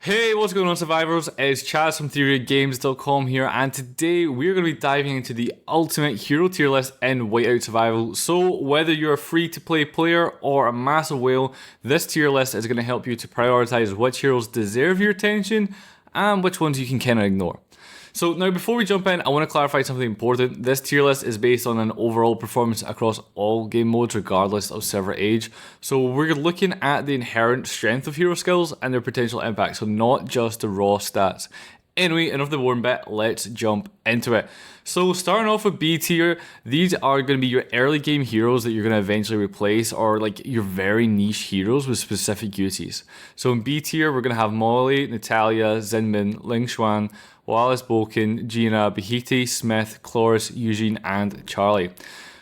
Hey, what's going on, survivors? It's Chaz from TheoryOfGames.com here, and today we're going to be diving into the ultimate hero tier list in Whiteout Survival. So, whether you're a free-to-play player or a massive whale, this tier list is going to help you to prioritize which heroes deserve your attention and which ones you can kind of ignore. So now before we jump in, I want to clarify something important. This tier list is based on an overall performance across all game modes regardless of server age. So we're looking at the inherent strength of hero skills and their potential impact, so not just the raw stats. Anyway, enough of the boring bit, let's jump into it. So starting off with B tier, these are going to be your early game heroes that you're going to eventually replace, or like your very niche heroes with specific duties. So in B tier, we're going to have Molly, Natalia, Zinmin, Ling Xuan, Wallace Bolkin, Gina, Bahiti, Smith, Cloris, Eugene, and Charlie.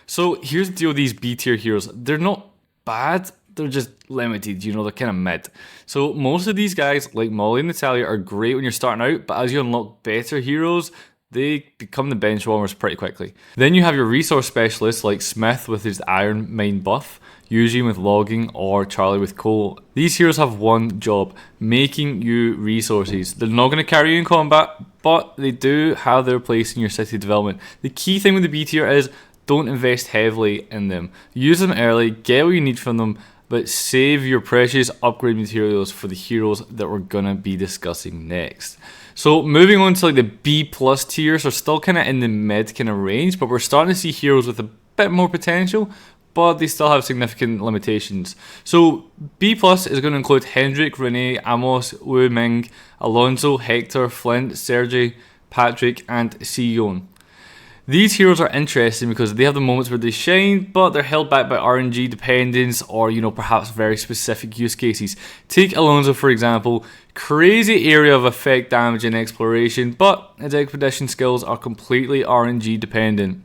So here's the deal with these B tier heroes. They're not bad, they're just limited, they're kind of mid. So most of these guys, like Molly and Natalia, are great when you're starting out, but as you unlock better heroes, they become the bench warmers pretty quickly. Then you have your resource specialists like Smith with his Iron Mine buff, Eugene with logging, or Charlie with coal. These heroes have one job: making you resources. They're not going to carry you in combat, but they do have their place in your city development. The key thing with the B tier is don't invest heavily in them. Use them early, get what you need from them, but save your precious upgrade materials for the heroes that we're going to be discussing next. So moving on to like the B plus tiers, are still kind of in the mid kind of range, but we're starting to see heroes with a bit more potential, but they still have significant limitations. So B plus is going to include Hendrik, Renee, Amos, Wu Ming, Alonso, Hector, Flint, Sergey, Patrick, and Sion. These heroes are interesting because they have the moments where they shine, but they're held back by RNG dependence or, perhaps very specific use cases. Take Alonso, for example. Crazy area of effect, damage, and exploration, but his expedition skills are completely RNG dependent.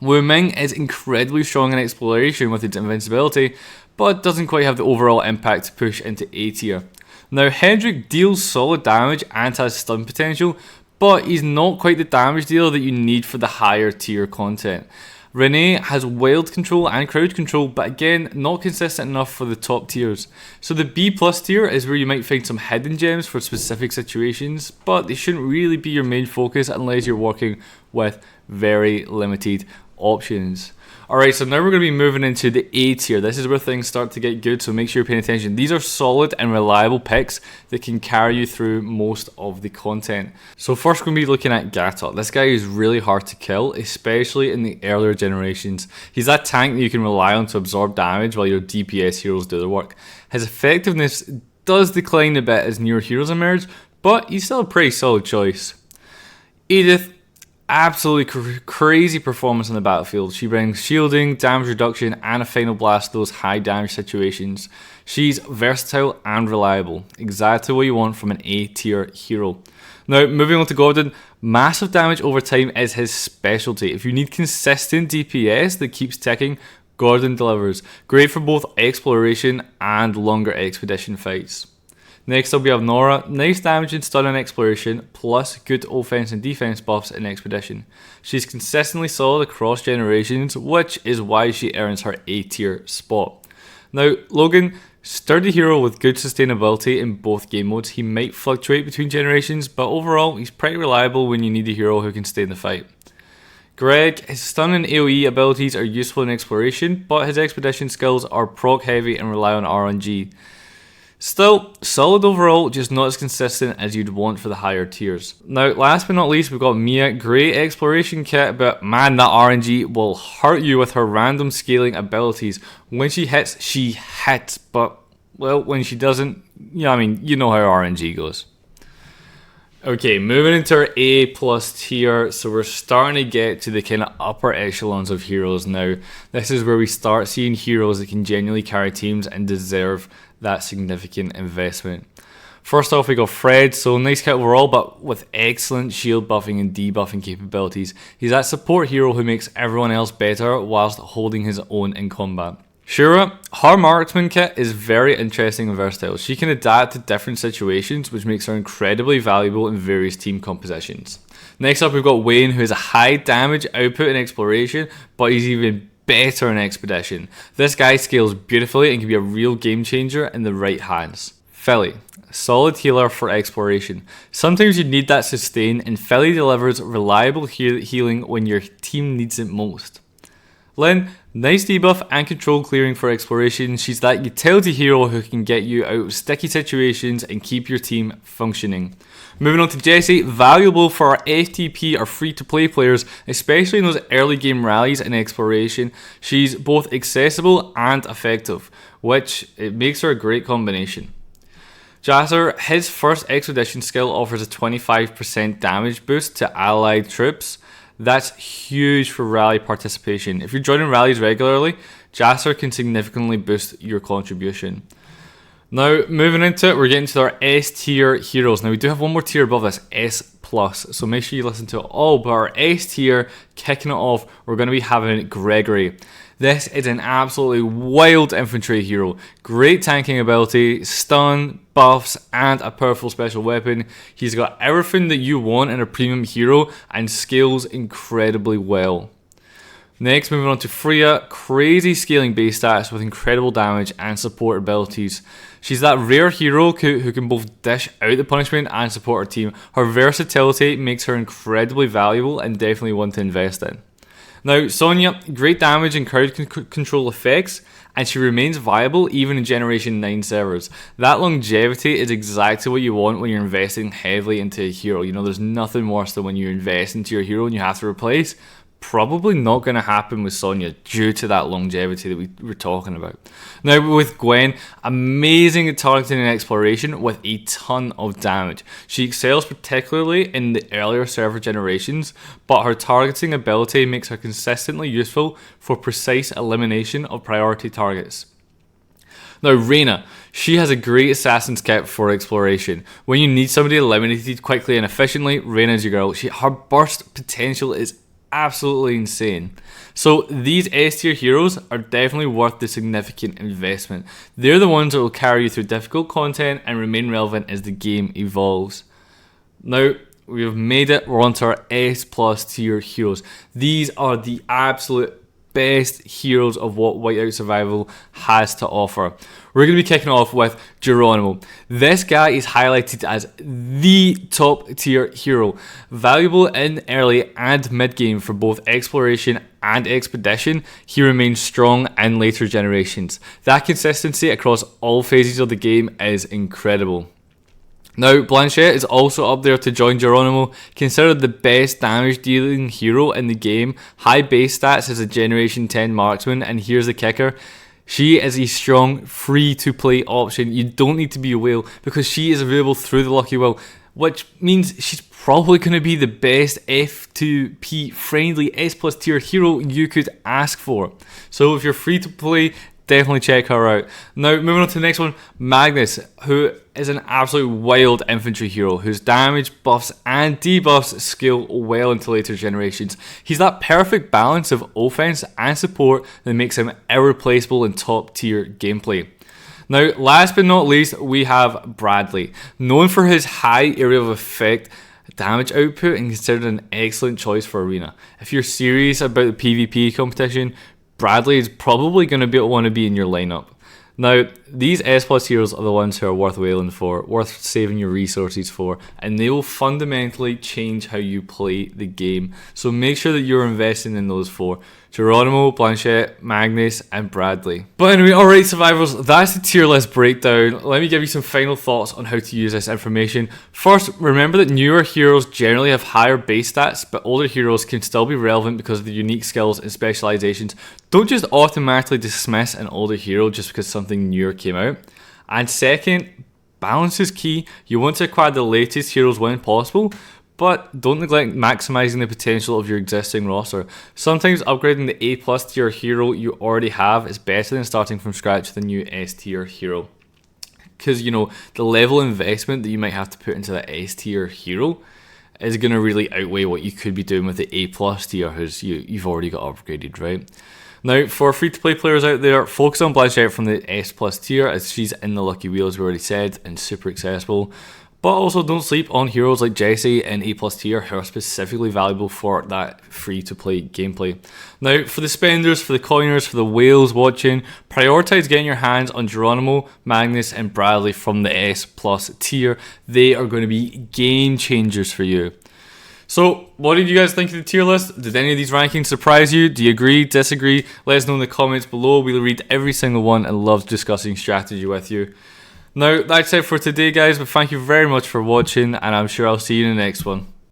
Wu Ming is incredibly strong in exploration with its invincibility, but doesn't quite have the overall impact to push into A tier. Now, Hendrik deals solid damage and has stun potential, but he's not quite the damage dealer that you need for the higher tier content. Renee has wild control and crowd control, but again, not consistent enough for the top tiers. So the B plus tier is where you might find some hidden gems for specific situations, but they shouldn't really be your main focus unless you're working with very limited options. Alright, so now we're going to be moving into the A tier. This is where things start to get good, so make sure you're paying attention. These are solid and reliable picks that can carry you through most of the content. So first we're going to be looking at Gatot. This guy is really hard to kill, especially in the earlier generations. He's that tank that you can rely on to absorb damage while your DPS heroes do the work. His effectiveness does decline a bit as newer heroes emerge, but he's still a pretty solid choice. Edith. Absolutely crazy performance on the battlefield. She brings shielding, damage reduction, and a final blast to those high damage situations. She's versatile and reliable. Exactly what you want from an A tier hero. Now, moving on to Gordon, massive damage over time is his specialty. If you need consistent DPS that keeps ticking, Gordon delivers. Great for both exploration and longer expedition fights. Next up we have Nora. Nice damage and stun in exploration, plus good offense and defense buffs in expedition. She's consistently solid across generations, which is why she earns her A tier spot. Now, Logan, sturdy hero with good sustainability in both game modes. He might fluctuate between generations, but overall he's pretty reliable when you need a hero who can stay in the fight. Greg, his stun and AoE abilities are useful in exploration, but his expedition skills are proc heavy and rely on RNG. Still, solid overall, just not as consistent as you'd want for the higher tiers. Now, last but not least, we've got Mia. Great exploration kit, but man, that RNG will hurt you with her random scaling abilities. When she hits, but, well, when she doesn't, you know how RNG goes. Okay, moving into our A plus tier, so we're starting to get to the kind of upper echelons of heroes now. This is where we start seeing heroes that can genuinely carry teams and deserve that significant investment. First off, we got Fred. So nice kit overall, but with excellent shield buffing and debuffing capabilities. He's that support hero who makes everyone else better whilst holding his own in combat. Shura, her marksman kit is very interesting and versatile. She can adapt to different situations, which makes her incredibly valuable in various team compositions. Next up, we've got Wayne, who has a high damage output in exploration, but he's even better in expedition. This guy scales beautifully and can be a real game changer in the right hands. Philly. solid healer for exploration. Sometimes you need that sustain, and Philly delivers reliable healing when your team needs it most. Lynn, nice debuff and control clearing for exploration. She's that utility hero who can get you out of sticky situations and keep your team functioning. Moving on to Jessie, valuable for our FTP or free-to-play players, especially in those early game rallies and exploration. She's both accessible and effective, which it makes her a great combination. Jasser, his first expedition skill offers a 25% damage boost to allied troops. That's huge for rally participation. If you're joining rallies regularly, Jasser can significantly boost your contribution. Now, moving into it, we're getting to our S tier heroes. Now, we do have one more tier above this, S+, so make sure you listen to it all. But our S tier, kicking it off, we're going to be having Gregory. This is an absolutely wild infantry hero. Great tanking ability, stun, buffs, and a powerful special weapon. He's got everything that you want in a premium hero and scales incredibly well. Next, moving on to Freya, crazy scaling base stats with incredible damage and support abilities. She's that rare hero who can both dish out the punishment and support her team. Her versatility makes her incredibly valuable and definitely one to invest in. Now, Sonya, great damage and crowd control effects, and she remains viable even in Generation 9 servers. That longevity is exactly what you want when you're investing heavily into a hero. You know, there's nothing worse than when you invest into your hero and you have to replace. Probably not going to happen with Sonya due to that longevity that we were talking about. Now with Gwen, amazing at targeting and exploration with a ton of damage. She excels particularly in the earlier server generations, but her targeting ability makes her consistently useful for precise elimination of priority targets. Now Reyna, she has a great assassin's kit for exploration. When you need somebody eliminated quickly and efficiently, Reyna's your girl. Her burst potential is absolutely insane. So these S tier heroes are definitely worth the significant investment. They're the ones that will carry you through difficult content and remain relevant as the game evolves. Now we have made it, we're on to our S+ tier heroes. These are the absolute best heroes of what Whiteout Survival has to offer. We're going to be kicking off with Geronimo. This guy is highlighted as the top tier hero, valuable in early and mid game for both exploration and expedition. He remains strong in later generations. That consistency across all phases of the game is incredible. Now, Blanchette is also up there to join Geronimo, considered the best damage dealing hero in the game, high base stats as a Generation 10 marksman, and here's the kicker. She is a strong free to play option. You don't need to be a whale because she is available through the Lucky Whale, which means she's probably going to be the best F2P friendly S+ tier hero you could ask for. So if you're free to play, definitely check her out. Now, moving on to the next one, Magnus, who is an absolute wild infantry hero whose damage, buffs, and debuffs scale well into later generations. He's that perfect balance of offense and support that makes him irreplaceable in top tier gameplay. Now, last but not least, we have Bradley, known for his high area of effect damage output and considered an excellent choice for Arena. If you're serious about the PvP competition, Bradley is probably going to want to be in your lineup. Now, these S+ heroes are the ones who are worth wailing for, worth saving your resources for, and they will fundamentally change how you play the game. So make sure that you're investing in those four: Geronimo, Blanchette, Magnus, and Bradley. But anyway, alright survivors, that's the tier list breakdown. Let me give you some final thoughts on how to use this information. First, remember that newer heroes generally have higher base stats, but older heroes can still be relevant because of their unique skills and specializations. Don't just automatically dismiss an older hero just because something newer came out. And second, balance is key. You want to acquire the latest heroes when possible, but don't neglect maximizing the potential of your existing roster. Sometimes upgrading the A+ tier hero you already have is better than starting from scratch with a new S tier hero. Because, you know, the level of investment that you might have to put into the S tier hero is going to really outweigh what you could be doing with the A+ tier who's you've already got upgraded, right? Now, for free-to-play players out there, focus on Blanchette from the S+ tier as she's in the Lucky Wheel, as we already said, and super accessible. But also don't sleep on heroes like Jesse and A+ tier who are specifically valuable for that free-to-play gameplay. Now, for the spenders, for the coiners, for the whales watching, prioritize getting your hands on Geronimo, Magnus, and Bradley from the S+ tier. They are going to be game changers for you. So, what did you guys think of the tier list? Did any of these rankings surprise you? Do you agree, disagree? Let us know in the comments below. We'll read every single one and love discussing strategy with you. Now, that's it for today, guys, but thank you very much for watching, and I'm sure I'll see you in the next one.